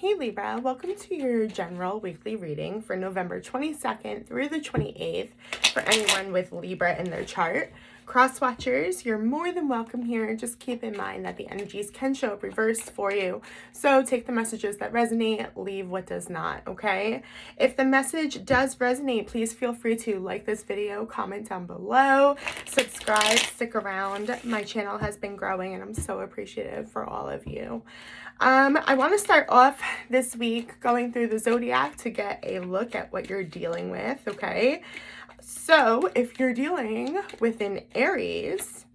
Hey Libra, welcome to your general weekly reading for November 22nd through the 28th for anyone with Libra in their chart. Cross watchers, you're more than welcome here. Just keep in mind that the energies can show up reversed for you. So take the messages that resonate, leave what does not, okay? If the message does resonate, please feel free to like this video, comment down below, subscribe, stick around. My channel has been growing and I'm so appreciative for all of you. I want to start off this week going through the zodiac to get a look at what you're dealing with, okay? So if you're dealing with an Aries,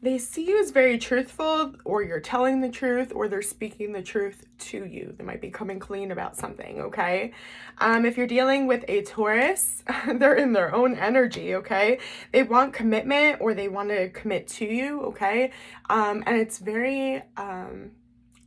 they see you as very truthful, or you're telling the truth, or they're speaking the truth to you. They might be coming clean about something, okay? If you're dealing with a Taurus, they're in their own energy, okay? They want commitment, or they want to commit to you, okay? And it's very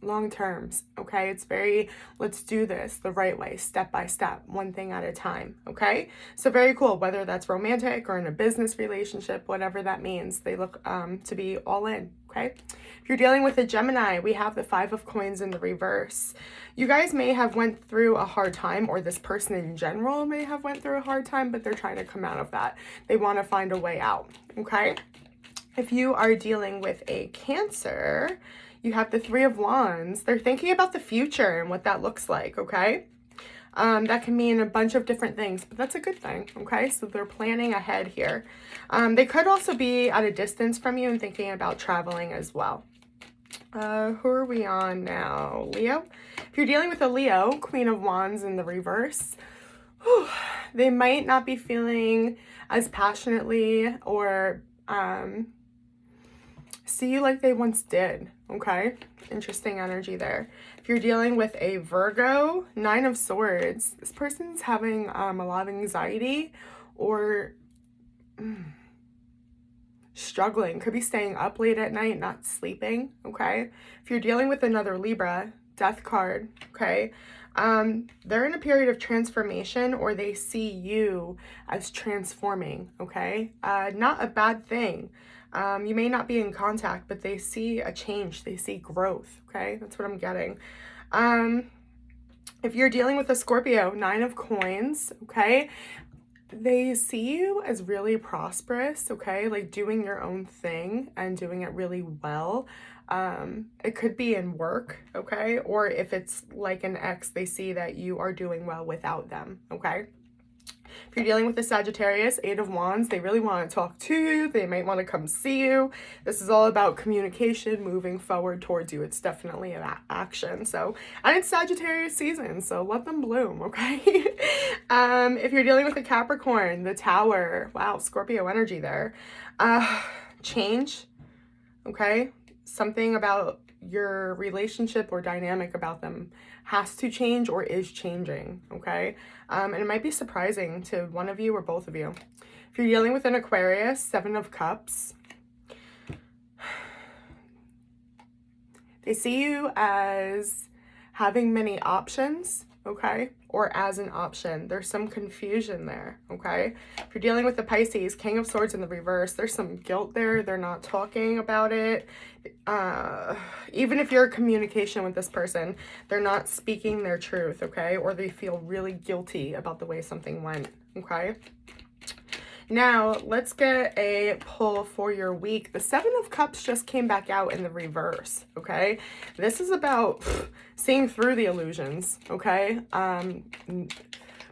long terms, okay? It's very, let's do this the right way, step by step, one thing at a time, okay? So very cool, whether that's romantic or in a business relationship, whatever that means, they look to be all in, okay? If you're dealing with a Gemini, we have the 5 of Coins in the reverse. You guys may have went through a hard time, or this person in general may have went through a hard time, but they're trying to come out of that. They want to find a way out, okay? If you are dealing with a Cancer, you have the 3 of Wands. They're thinking about the future and what that looks like, okay? That can mean a bunch of different things, but that's a good thing, okay? So they're planning ahead here. They could also be at a distance from you and thinking about traveling as well. Who are we on now? Leo? If you're dealing with a Leo, Queen of Wands in the reverse, they might not be feeling as passionately or see you like they once did, okay? Interesting energy there. If you're dealing with a Virgo, 9 of Swords, this person's having a lot of anxiety or struggling. Could be staying up late at night, not sleeping, okay? If you're dealing with another Libra, Death card, okay? They're in a period of transformation, or they see you as transforming, okay? Not a bad thing. You may not be in contact, but they see a change. They see growth, okay? That's what I'm getting. If you're dealing with a Scorpio, 9 of Coins, okay? They see you as really prosperous, okay? Like doing your own thing and doing it really well. It could be in work, okay? Or if it's like an ex, they see that you are doing well without them, okay? If you're dealing with a Sagittarius, 8 of Wands, they really want to talk to you. They might want to come see you. This is all about communication, moving forward towards you. It's definitely an action. So, and it's Sagittarius season, so let them bloom, okay? If you're dealing with a Capricorn, the Tower, wow, Scorpio energy there. Change, okay? Something about your relationship or dynamic about them has to change or is changing, okay? And it might be surprising to one of you or both of you. If you're dealing with an Aquarius, 7 of Cups, they see you as having many options, okay? Or as an option. There's some confusion there, okay? If you're dealing with the Pisces, King of Swords in the reverse, there's some guilt there. They're not talking about it. Even if you're in communication with this person, they're not speaking their truth, okay? Or they feel really guilty about the way something went, okay? Now, let's get a pull for your week. The 7 of Cups just came back out in the reverse, okay? This is about seeing through the illusions, okay?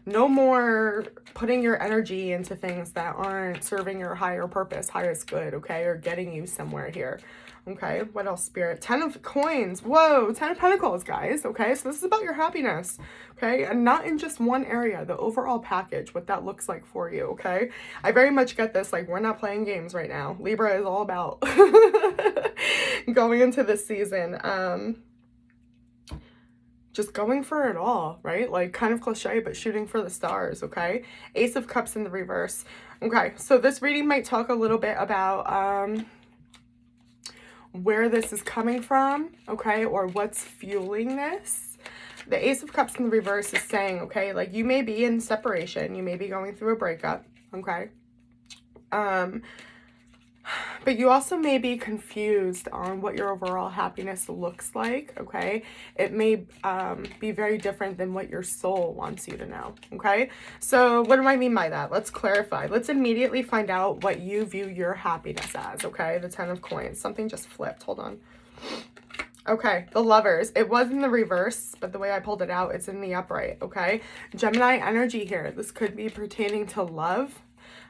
No more putting your energy into things that aren't serving your higher purpose, highest good, okay? Or getting you somewhere here. Okay, what else, Spirit? 10 of Coins. Whoa, 10 of Pentacles, guys. Okay, so this is about your happiness. Okay, and not in just one area, the overall package, what that looks like for you. Okay, I very much get this. Like, we're not playing games right now. Libra is all about going into this season. Just going for it all, right? Like, kind of cliche, but shooting for the stars, okay? Ace of Cups in the reverse. Okay, so this reading might talk a little bit about where this is coming from, okay, or what's fueling this. The Ace of Cups in the reverse is saying, okay, like, you may be in separation, you may be going through a breakup, okay, But you also may be confused on what your overall happiness looks like, okay? It may be very different than what your soul wants you to know, okay? So what do I mean by that? Let's clarify. Let's immediately find out what you view your happiness as, okay? The 10 of coins. Something just flipped. Hold on. Okay, the Lovers. It was in the reverse, but the way I pulled it out, it's in the upright, okay? Gemini energy here. This could be pertaining to love.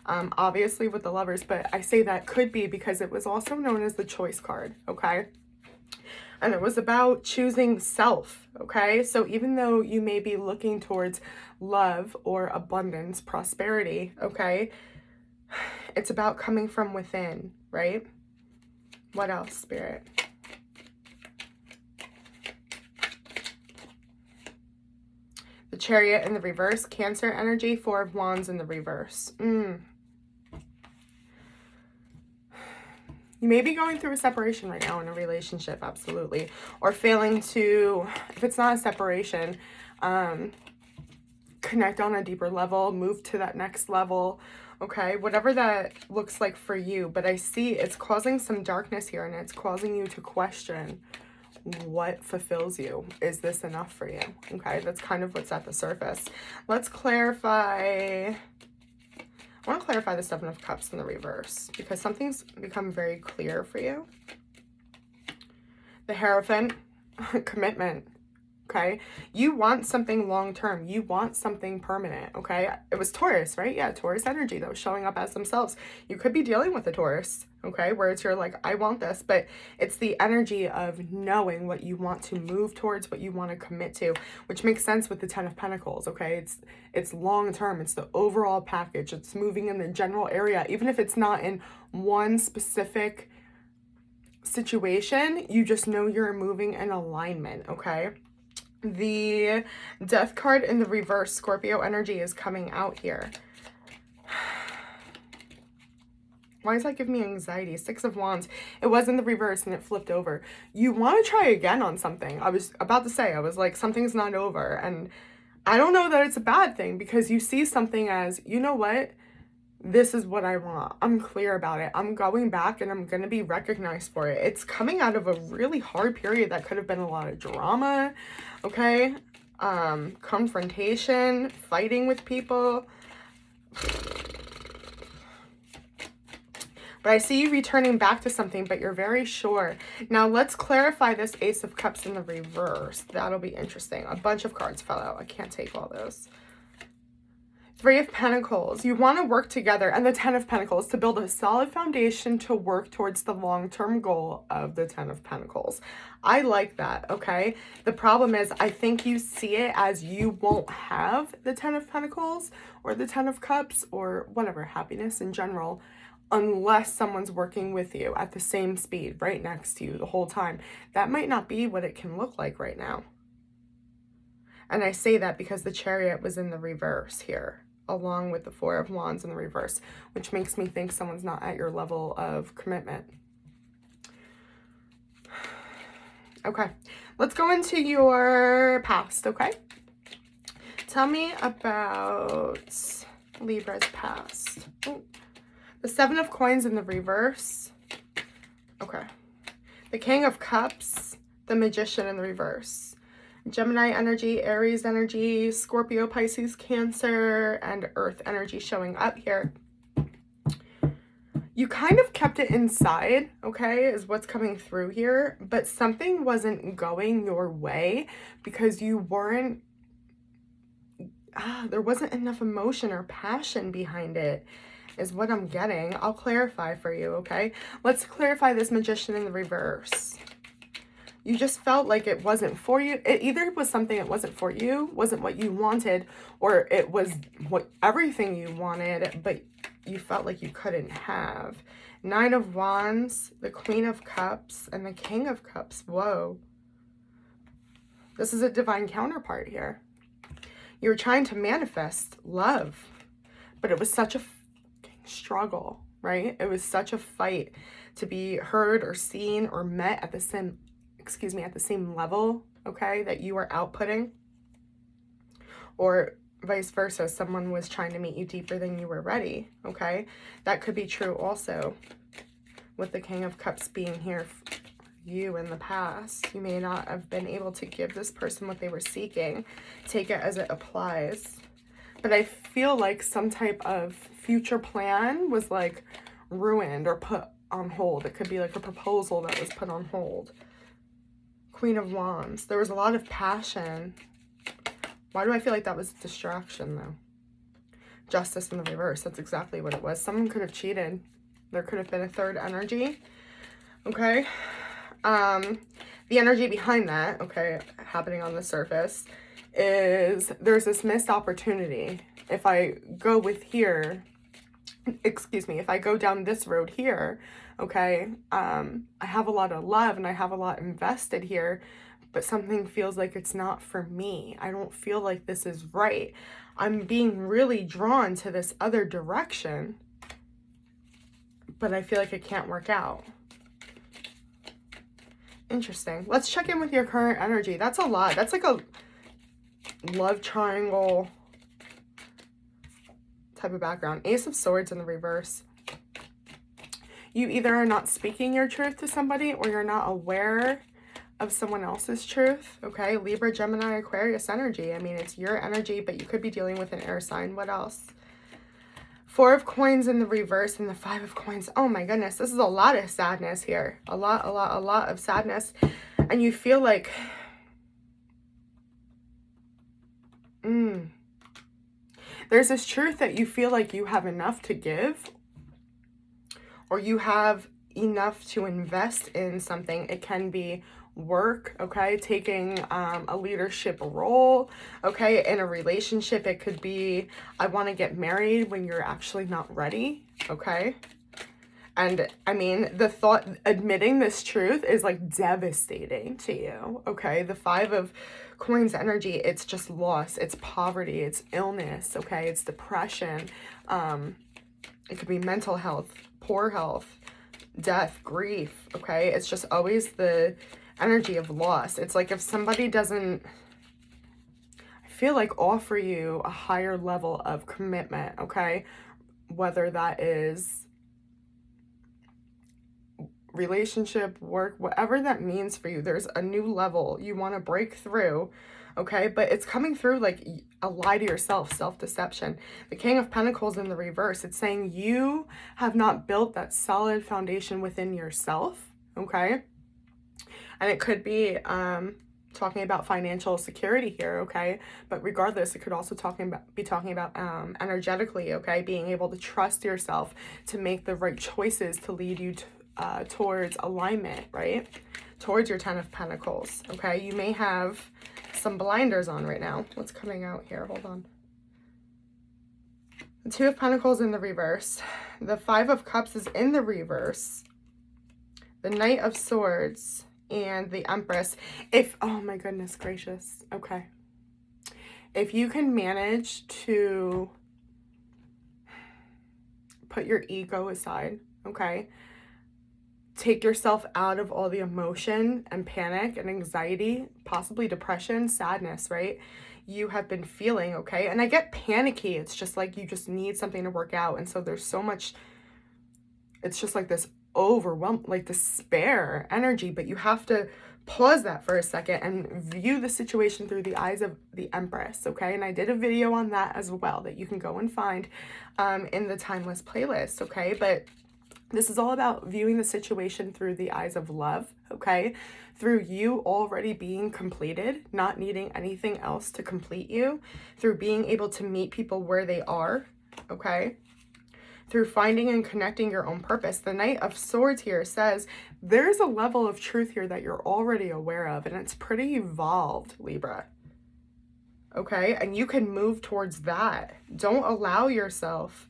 Obviously with the Lovers, but I say that could be because it was also known as the choice card, okay? And it was about choosing self, okay? So even though you may be looking towards love or abundance, prosperity, okay? It's about coming from within, right? What else, Spirit? The Chariot in the reverse, Cancer energy, 4 of Wands in the reverse. You may be going through a separation right now in a relationship, absolutely. Or failing to, if it's not a separation, connect on a deeper level, move to that next level, okay? Whatever that looks like for you. But I see it's causing some darkness here, and it's causing you to question what fulfills you. Is this enough for you? Okay, that's kind of what's at the surface. Let's clarify. I want to clarify the 7 of Cups in the reverse because something's become very clear for you. The Hierophant, commitment, okay? You want something long-term. You want something permanent, okay? It was Taurus, right? Yeah, Taurus energy that was showing up as themselves. You could be dealing with a Taurus, okay? Where it's you're like, I want this, but it's the energy of knowing what you want to move towards, what you want to commit to, which makes sense with the 10 of Pentacles, okay? It's long-term. It's the overall package. It's moving in the general area. Even if it's not in one specific situation, you just know you're moving in alignment, okay? The Death card in the reverse, Scorpio energy, is coming out here. Why does that give me anxiety? 6 of Wands. It was in the reverse and it flipped over. You want to try again on something. I was about to say, I was like, something's not over. And I don't know that it's a bad thing because you see something as, you know what? This is what I want. I'm clear about it. I'm going back and I'm going to be recognized for it. It's coming out of a really hard period that could have been a lot of drama, okay? Confrontation, fighting with people. But I see you returning back to something, but you're very sure. Now, let's clarify this Ace of Cups in the reverse. That'll be interesting. A bunch of cards fell out. I can't take all those. 3 of Pentacles. You want to work together, and the 10 of Pentacles, to build a solid foundation to work towards the long-term goal of the 10 of Pentacles. I like that, okay? The problem is I think you see it as you won't have the 10 of Pentacles or the 10 of Cups or whatever, happiness in general, unless someone's working with you at the same speed right next to you the whole time. That might not be what it can look like right now. And I say that because the Chariot was in the reverse here, along with the 4 of Wands in the reverse, which makes me think someone's not at your level of commitment. Okay, let's go into your past, okay? Tell me about Libra's past. Oh, the 7 of Coins in the reverse. Okay. The King of Cups, the Magician in the reverse. Gemini energy, Aries energy, Scorpio, Pisces, Cancer, and Earth energy showing up here. You kind of kept it inside, okay, is what's coming through here, but something wasn't going your way because you weren't, there wasn't enough emotion or passion behind it, is what I'm getting. I'll clarify for you, okay? Let's clarify this Magician in the reverse. You just felt like it wasn't for you. It either was something that wasn't for you, wasn't what you wanted, or it was what everything you wanted, but you felt like you couldn't have. 9 of Wands, the Queen of Cups, and the King of Cups. Whoa. This is a divine counterpart here. You were trying to manifest love, but it was such a struggle, right? It was such a fight to be heard or seen or met at the same at the same level, okay, that you were outputting, or vice versa, someone was trying to meet you deeper than you were ready, okay? That could be true also. with the King of Cups being here for you in the past. You may not have been able to give this person what they were seeking. Take it as it applies. But I feel like some type of future plan was like ruined or put on hold. It could be like a proposal that was put on hold. Queen of Wands. There was a lot of passion. Why do I feel like that was a distraction though? Justice in the reverse. That's exactly what it was. Someone could have cheated. There could have been a third energy. Okay. The energy behind that, okay, happening on the surface is there's this missed opportunity. If I go with here, excuse me, if I go down this road here, okay, I have a lot of love and I have a lot invested here, but something feels like it's not for me. I don't feel like this is right. I'm being really drawn to this other direction, but I feel like it can't work out. Interesting. Let's check in with your current energy. That's a lot. That's like a love triangle type of background. Ace of Swords in the reverse. You either are not speaking your truth to somebody or you're not aware of someone else's truth. Okay, Libra, Gemini, Aquarius energy. I mean, it's your energy, but you could be dealing with an air sign. What else? Four of Coins in the reverse and the Five of Coins. Oh my goodness, this is a lot of sadness here. A lot of sadness. And you feel like, there's this truth that you feel like you have enough to give, or you have enough to invest in something. It can be work, okay, taking a leadership role, okay, in a relationship. It could be, I want to get married when you're actually not ready, okay. And I mean, the thought, admitting this truth is like devastating to you, okay. The Five of Coins energy, it's just loss, it's poverty, it's illness, okay, it's depression, it could be mental health, poor health, death, grief, okay. It's just always the energy of loss. It's like if somebody doesn't, I feel like, offer you a higher level of commitment, okay, whether that is relationship, work, whatever that means for you, there's a new level you want to break through, okay, but it's coming through like a lie to yourself, self-deception. The King of Pentacles in the reverse, it's saying you have not built that solid foundation within yourself, okay. And it could be talking about financial security here, okay? But regardless, it could also be talking about energetically, okay? Being able to trust yourself to make the right choices to lead you towards alignment, right? Towards your Ten of Pentacles, okay? You may have some blinders on right now. What's coming out here? Hold on. The Two of Pentacles in the reverse. The Five of Cups is in the reverse. The Knight of Swords and the Empress. If, oh my goodness gracious, okay. If you can manage to put your ego aside, okay, take yourself out of all the emotion and panic and anxiety, possibly depression, sadness, right, you have been feeling, okay, and I get panicky. It's just like you just need something to work out, and so there's so much, it's just like this overwhelmed, like despair energy, but you have to pause that for a second and view the situation through the eyes of the Empress, okay? And I did a video on that as well that you can go and find in the Timeless playlist, okay? But this is all about viewing the situation through the eyes of love, okay? Through you already being completed, not needing anything else to complete you, through being able to meet people where they are, okay? Through finding and connecting your own purpose. The Knight of Swords here says there's a level of truth here that you're already aware of, and it's pretty evolved, Libra. Okay, and you can move towards that. Don't allow yourself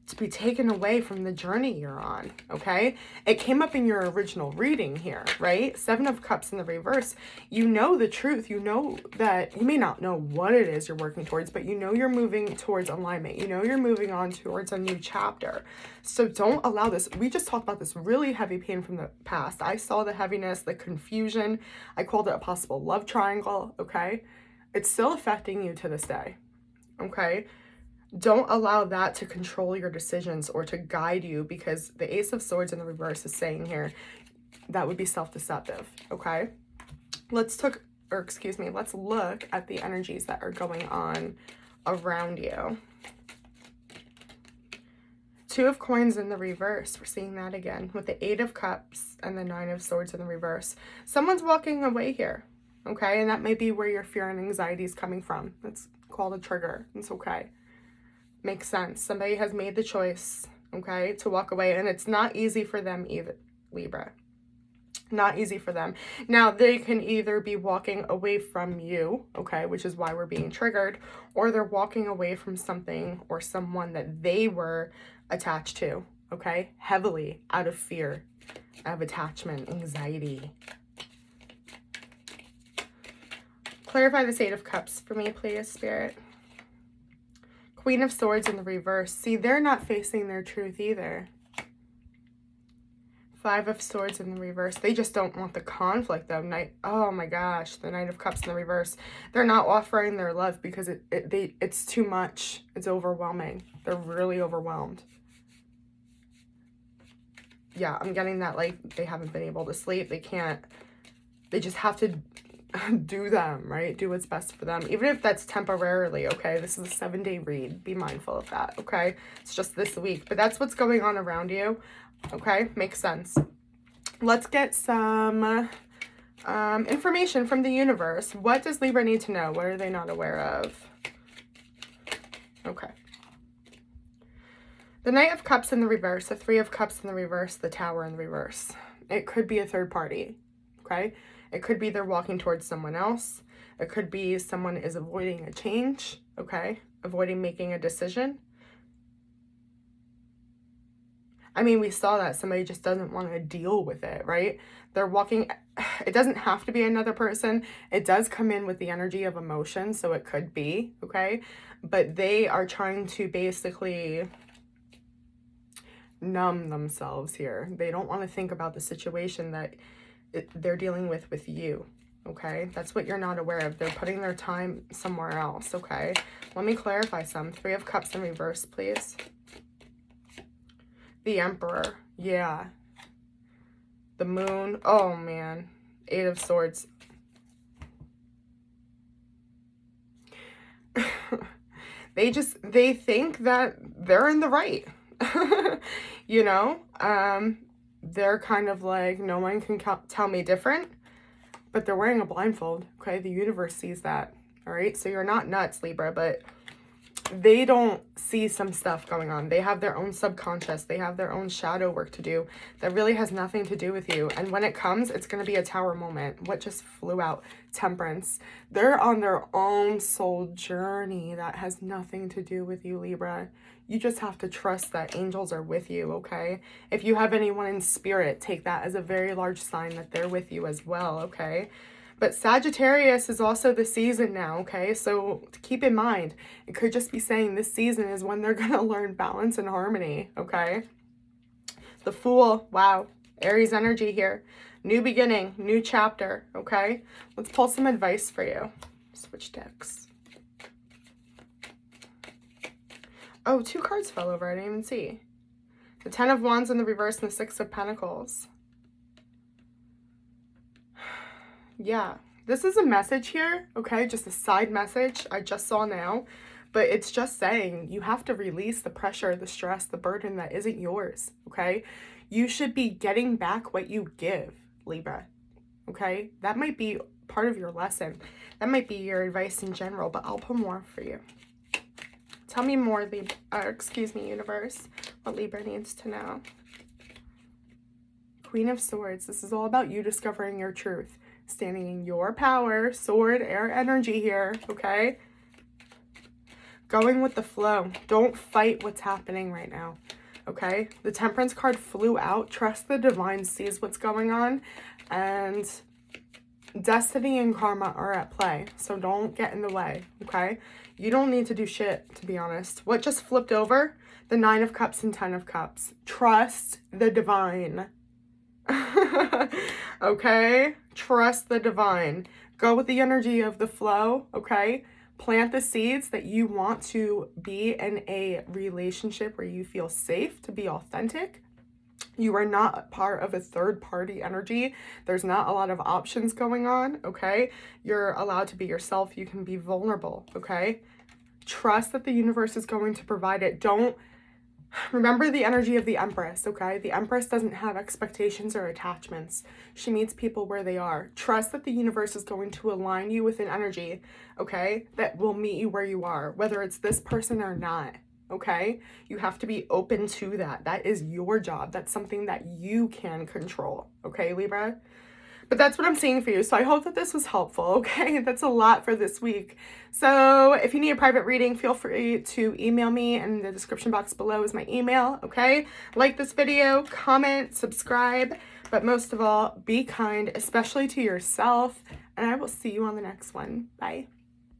to be taken away from the journey you're on, okay? It came up in your original reading here, right? Seven of Cups in the reverse. You know the truth. You know that you may not know what it is you're working towards, but you know you're moving towards alignment. You know you're moving on towards a new chapter. So don't allow this. We just talked about this really heavy pain from the past. I saw the heaviness, the confusion. I called it a possible love triangle, okay? It's still affecting you to this day, okay? Don't allow that to control your decisions or to guide you, because the Ace of Swords in the reverse is saying here that would be self-deceptive, okay? Let's look at the energies that are going on around you. Two of Coins in the reverse. We're seeing that again with the Eight of Cups and the Nine of Swords in the reverse. Someone's walking away here, okay? And that may be where your fear and anxiety is coming from. That's called a trigger. It's okay. Makes sense. Somebody has made the choice, okay, to walk away. And it's not easy for them either, Libra. Not easy for them. Now, they can either be walking away from you, okay, which is why we're being triggered, or they're walking away from something or someone that they were attached to, okay, heavily out of fear, out of attachment, anxiety. Clarify this Eight of Cups for me, please, Spirit. Queen of Swords in the reverse. See, they're not facing their truth either. Five of Swords in the reverse. They just don't want the conflict, though. Oh my gosh, the Knight of Cups in the reverse. They're not offering their love because it's too much. It's overwhelming. They're really overwhelmed. Yeah, I'm getting that, like, they haven't been able to sleep. They just have to do them, right? Do what's best for them, even if that's temporarily, okay? This is a 7-day read. Be mindful of that, okay? It's just this week, but that's what's going on around you. Okay, makes sense. Let's get some information from the universe. What does Libra need to know? What are they not aware of? Okay. The Knight of Cups in the reverse, the Three of Cups in the reverse, the Tower in the reverse. It could be a third party, okay? It could be they're walking towards someone else. It could be someone is avoiding a change, okay? Avoiding making a decision. I mean, we saw that somebody just doesn't want to deal with it, right? They're walking. It doesn't have to be another person. It does come in with the energy of emotion, so it could be, okay? But they are trying to basically numb themselves here. They don't want to think about the situation that they're dealing with you, okay? That's what you're not aware of. They're putting their time somewhere else, okay? Let me clarify some. Three of Cups in reverse, please. The Emperor, yeah. The Moon, oh man. Eight of Swords. They think that they're in the right. You know? They're kind of like, no one can tell me different, but they're wearing a blindfold, okay? The universe sees that, all right? So you're not nuts, Libra, but they don't see some stuff going on. They have their own subconscious. They have their own shadow work to do that really has nothing to do with you. And when it comes, it's going to be a Tower moment. What just flew out? Temperance. They're on their own soul journey that has nothing to do with you, Libra. You just have to trust that angels are with you, okay? If you have anyone in spirit, take that as a very large sign that they're with you as well, okay? But Sagittarius is also the season now, okay? So keep in mind, it could just be saying this season is when they're going to learn balance and harmony, okay? The Fool, wow. Aries energy here. New beginning, new chapter, okay? Let's pull some advice for you. Switch decks. Oh, two cards fell over. I didn't even see. The Ten of Wands in the reverse and the Six of Pentacles. Yeah, this is a message here, okay? Just a side message I just saw now, but it's just saying you have to release the pressure, the stress, the burden that isn't yours, okay? You should be getting back what you give, Libra, okay? That might be part of your lesson. That might be your advice in general, but I'll pull more for you. Tell me more, universe, what Libra needs to know. Queen of Swords, this is all about you discovering your truth. Standing in your power, sword, air energy here, okay? Going with the flow. Don't fight what's happening right now, okay? The Temperance card flew out. Trust the divine sees what's going on, and destiny and karma are at play, so don't get in the way, okay? You don't need to do shit, to be honest. What just flipped over? The Nine of Cups and Ten of Cups. Trust the divine. Okay? Trust the divine. Go with the energy of the flow, okay? Plant the seeds that you want to be in a relationship where you feel safe to be authentic. You are not part of a third party energy. There's not a lot of options going on, okay? You're allowed to be yourself. You can be vulnerable, okay? Trust that the universe is going to provide it. Don't remember the energy of the Empress, okay? The Empress doesn't have expectations or attachments. She meets people where they are. Trust that the universe is going to align you with an energy, okay, that will meet you where you are, whether it's this person or not, okay? You have to be open to that. That is your job. That's something that you can control, okay, Libra? But that's what I'm seeing for you. So I hope that this was helpful, okay? That's a lot for this week. So if you need a private reading, feel free to email me, and the description box below is my email, okay? Like this video, comment, subscribe, but most of all, be kind, especially to yourself, and I will see you on the next one. Bye.